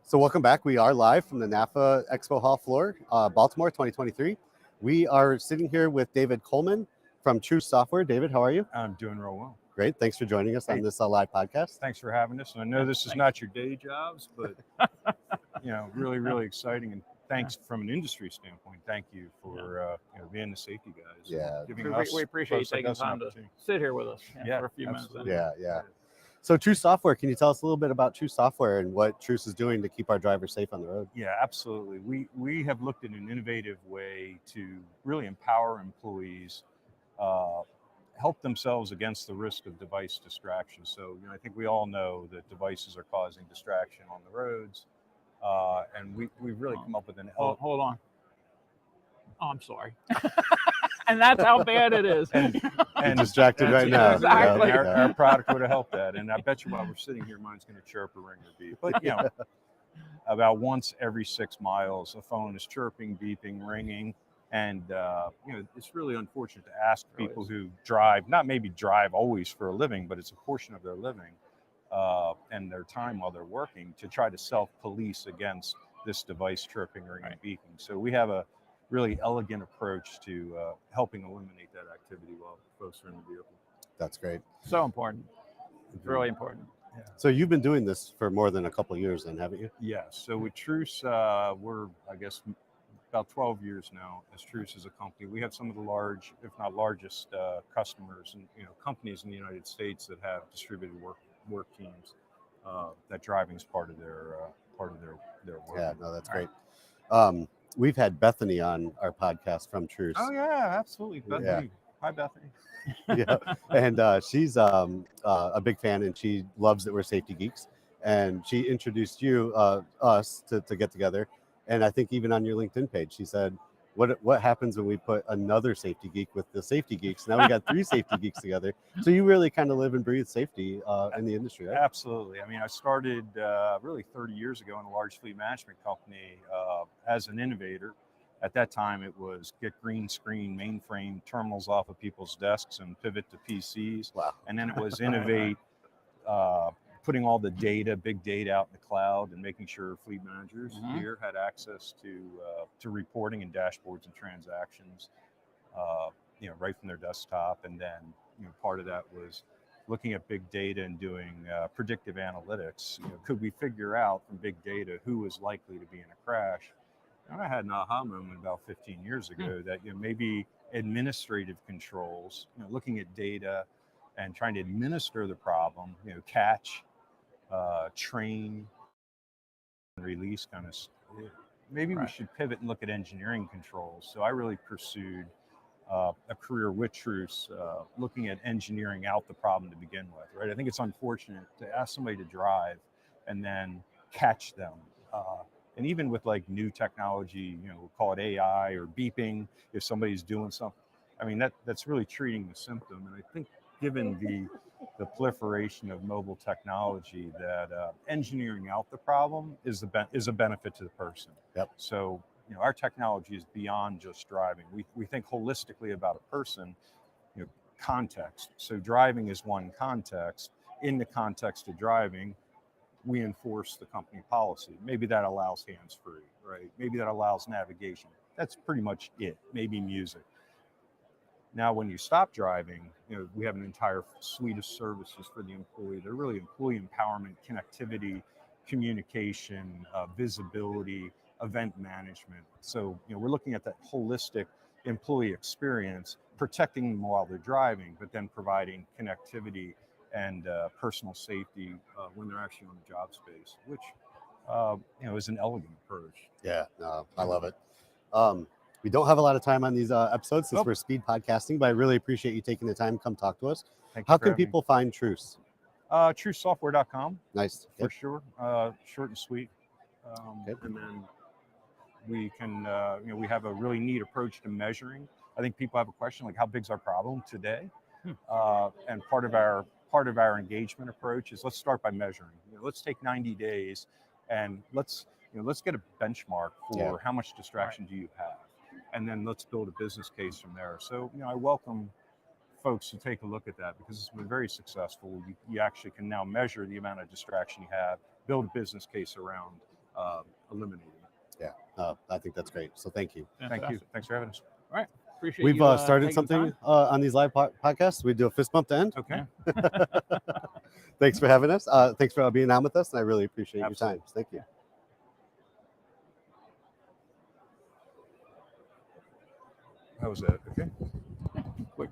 So welcome back. We are live from the NAFA Expo Hall floor, Baltimore 2023. We are sitting here with David Coleman from True Software. David, how are you? I'm doing real well. Great. Thanks for joining us on this live podcast. Thanks for having us. And I know this is not your day jobs, but really exciting. And thanks from an industry standpoint. Thank you for being the safety guys. Yeah. We appreciate you taking time to sit here with us for a few minutes. Yeah. So True Software, can you tell us a little bit about True Software and what Truce is doing to keep our drivers safe on the road? Yeah, absolutely. We have looked at an innovative way to really empower employees, help themselves against the risk of device distraction. So, I think we all know that devices are causing distraction on the roads, and we've really come up with an... Hold on. Oh, I'm sorry. And that's how bad it is. And distracted right now. Exactly. Our product would have helped that. And I bet you while we're sitting here, mine's going to chirp or ring or beep. But, about once every 6 miles, a phone is chirping, beeping, ringing. And, it's really unfortunate to ask people who drive, not maybe drive always for a living, but it's a portion of their living and their time while they're working to try to self-police against this device chirping, ringing, beeping. So we have a really elegant approach to helping eliminate that activity while folks are in the vehicle. That's great. So important. It's really important. Yeah. So you've been doing this for more than a couple of years then, haven't you? Yes. So with Truce, we're, I guess, about 12 years now as Truce as a company. We have some of the large, if not largest, customers and companies in the United States that have distributed work teams. That driving is part of their work. Yeah, no, that's great. We've had Bethany on our podcast from Truce. Oh yeah, absolutely, Bethany. Yeah. Hi, Bethany. Yeah, and she's a big fan, and she loves that we're safety geeks. And she introduced us to get together. And I think even on your LinkedIn page, she said, "What happens when we put another safety geek with the safety geeks? Now we got 3 safety geeks together." So you really kind of live and breathe safety in the industry, right? Absolutely. I mean, I started really 30 years ago in a large fleet management company as an innovator. At that time, it was get green screen mainframe terminals off of people's desks and pivot to PCs. Wow. And then it was innovate, putting all the data, big data out in the cloud and making sure fleet managers here had access to reporting and dashboards and transactions, right from their desktop. And then, part of that was looking at big data and doing predictive analytics. Could we figure out from big data who was likely to be in a crash? And I had an aha moment about 15 years ago that maybe administrative controls, looking at data and trying to administer the problem, catch, train, and release kind of. Maybe we should pivot and look at engineering controls. So I really pursued a career with Truce, looking at engineering out the problem to begin with. Right, I think it's unfortunate to ask somebody to drive and then catch them. And even with like new technology, we'll call it AI or beeping, if somebody's doing something, I mean, that's really treating the symptom. And I think given the proliferation of mobile technology, that engineering out the problem is a benefit to the person. Yep. So, our technology is beyond just driving. We think holistically about a person, context. So driving is one context. In the context of driving, we enforce the company policy. Maybe that allows hands-free, right? Maybe that allows navigation. That's pretty much it. Maybe music. Now, when you stop driving, we have an entire suite of services for the employee. They're really employee empowerment, connectivity, communication, visibility, event management. So, we're looking at that holistic employee experience, protecting them while they're driving, but then providing connectivity and personal safety when they're actually on the job space, which is an elegant approach. Yeah, no, I love it. We don't have a lot of time on these episodes since we're speed podcasting, but I really appreciate you taking the time to come talk to us. How can people find Truce? TruceSoftware.com. Nice. For sure. Short and sweet. And then we can, we have a really neat approach to measuring. I think people have a question like, how big's our problem today? And part of our engagement approach is let's start by measuring. Let's take 90 days and let's get a benchmark for how much distraction do you have, and then let's build a business case from there. So I welcome folks to take a look at that because it's been very successful. You actually can now measure the amount of distraction you have, build a business case around eliminating. Yeah, I think that's great. So thank you. Thank you. Fantastic. Thanks for having us. Appreciate We've you, started taking the something time. on these live podcasts. We do a fist bump to end. Okay. Thanks for having us. Thanks for being on with us, and I really appreciate Absolutely. your time. Thank you. How was that? Okay.